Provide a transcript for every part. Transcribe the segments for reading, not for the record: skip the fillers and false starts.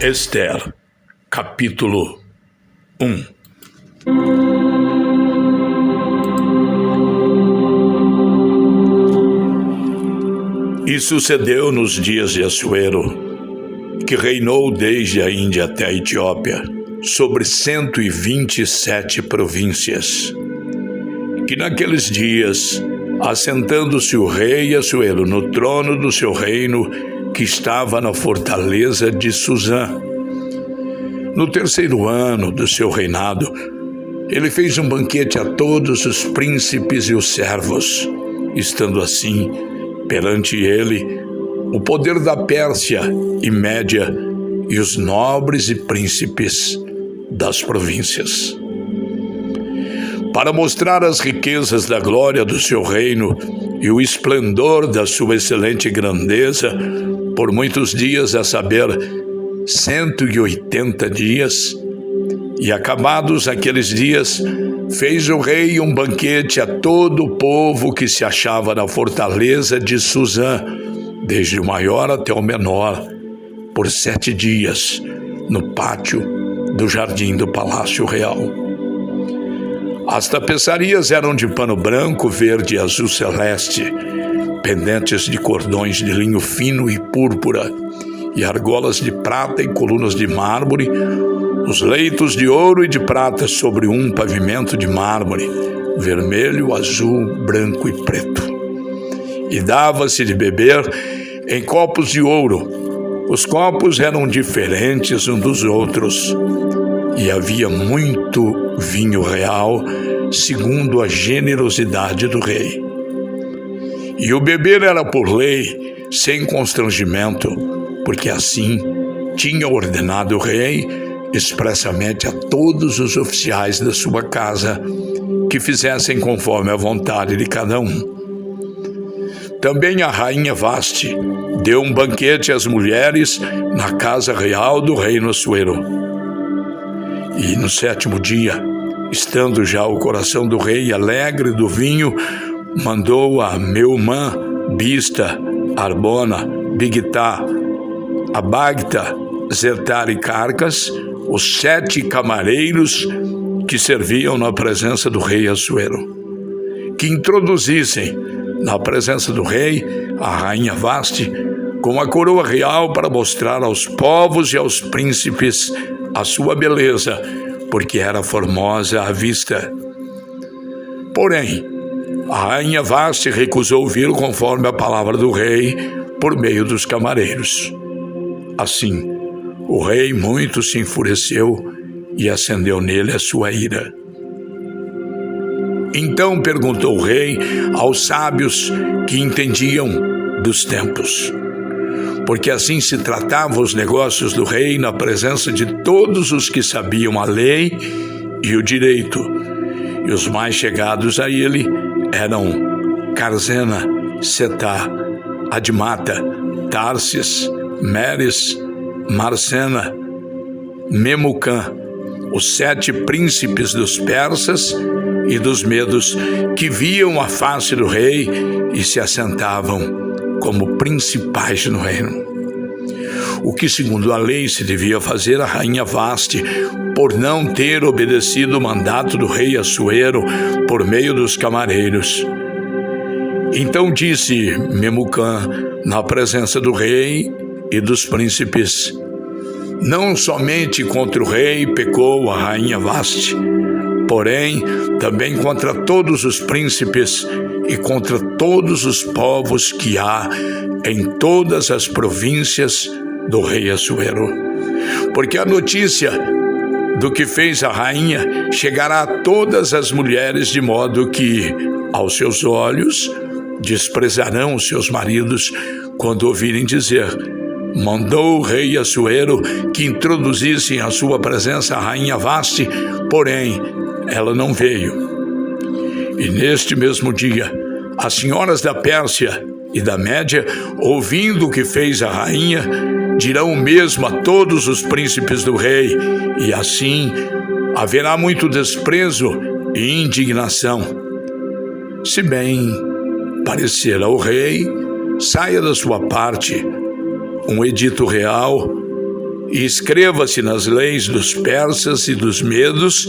Ester, capítulo 1. E sucedeu nos dias de Assuero, que reinou desde a Índia até a Etiópia, sobre 127 províncias, que naqueles dias, assentando-se o rei Assuero no trono do seu reino, que estava na fortaleza de Susã, no 3º ano do seu reinado, ele fez um banquete a todos os príncipes e os servos, estando assim perante ele o poder da Pérsia e Média e os nobres e príncipes das províncias. Para mostrar as riquezas da glória do seu reino e o esplendor da sua excelente grandeza, por muitos dias, a saber, 180 dias, e acabados aqueles dias, fez o rei um banquete a todo o povo que se achava na fortaleza de Susã, desde o maior até o menor, por 7 dias, no pátio do jardim do Palácio Real. As tapeçarias eram de pano branco, verde e azul celeste, pendentes de cordões de linho fino e púrpura, e argolas de prata e colunas de mármore, os leitos de ouro e de prata sobre um pavimento de mármore, vermelho, azul, branco e preto. E dava-se de beber em copos de ouro. Os copos eram diferentes uns dos outros, e havia muito vinho real, segundo a generosidade do rei. E o beber era por lei, sem constrangimento, porque assim tinha ordenado o rei expressamente a todos os oficiais da sua casa que fizessem conforme a vontade de cada um. Também a rainha Vaste deu um banquete às mulheres na casa real do reino Assuero. E no 7º dia, estando já o coração do rei alegre do vinho, mandou a Meumã, Bista, Arbona, Bigtá, Abagta, Zetar e Carcas, os 7 camareiros que serviam na presença do rei Assuero, que introduzissem na presença do rei a rainha Vaste com a coroa real para mostrar aos povos e aos príncipes a sua beleza, porque era formosa à vista. Porém, a rainha Vaste recusou vir conforme a palavra do rei por meio dos camareiros. Assim, o rei muito se enfureceu e acendeu nele a sua ira. Então perguntou o rei aos sábios que entendiam dos tempos, porque assim se tratavam os negócios do rei na presença de todos os que sabiam a lei e o direito, e os mais chegados a ele eram Carzena, Setá, Admata, Tarsis, Meres, Marcena, Memucã, os 7 príncipes dos persas e dos medos que viam a face do rei e se assentavam como principais no reino. O que segundo a lei se devia fazer a rainha Vaste, por não ter obedecido o mandato do rei Assuero por meio dos camareiros. Então disse Memucã na presença do rei e dos príncipes: não somente contra o rei pecou a rainha Vaste, porém também contra todos os príncipes e contra todos os povos que há em todas as províncias do rei Assuero. Porque a notícia do que fez a rainha chegará a todas as mulheres, de modo que, aos seus olhos, desprezarão os seus maridos quando ouvirem dizer: mandou o rei Assuero que introduzissem à sua presença a rainha Vaste, porém ela não veio. E neste mesmo dia, as senhoras da Pérsia e da Média, ouvindo o que fez a rainha, dirão o mesmo a todos os príncipes do rei, e assim haverá muito desprezo e indignação. Se bem parecer ao rei, saia da sua parte um edito real e escreva-se nas leis dos persas e dos medos,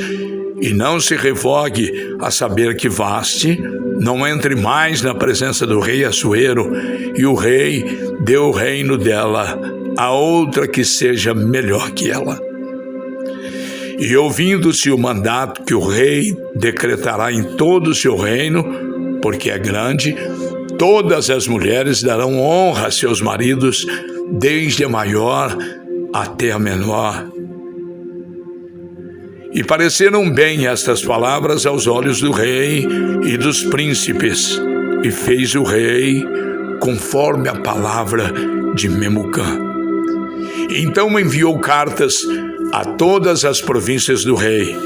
e não se revogue, a saber que Vaste não entre mais na presença do rei Assuero, e o rei deu o reino dela a outra que seja melhor que ela. E ouvindo-se o mandato que o rei decretará em todo o seu reino, porque é grande, todas as mulheres darão honra a seus maridos, desde a maior até a menor. E pareceram bem estas palavras aos olhos do rei e dos príncipes, e fez o rei conforme a palavra de Memucã. Então enviou cartas a todas as províncias do rei,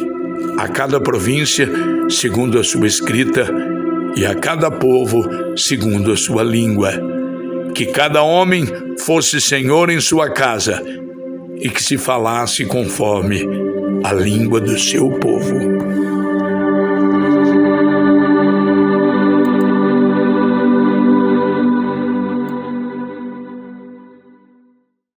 a cada província segundo a sua escrita, e a cada povo segundo a sua língua, que cada homem fosse senhor em sua casa, e que se falasse conforme a língua do seu povo.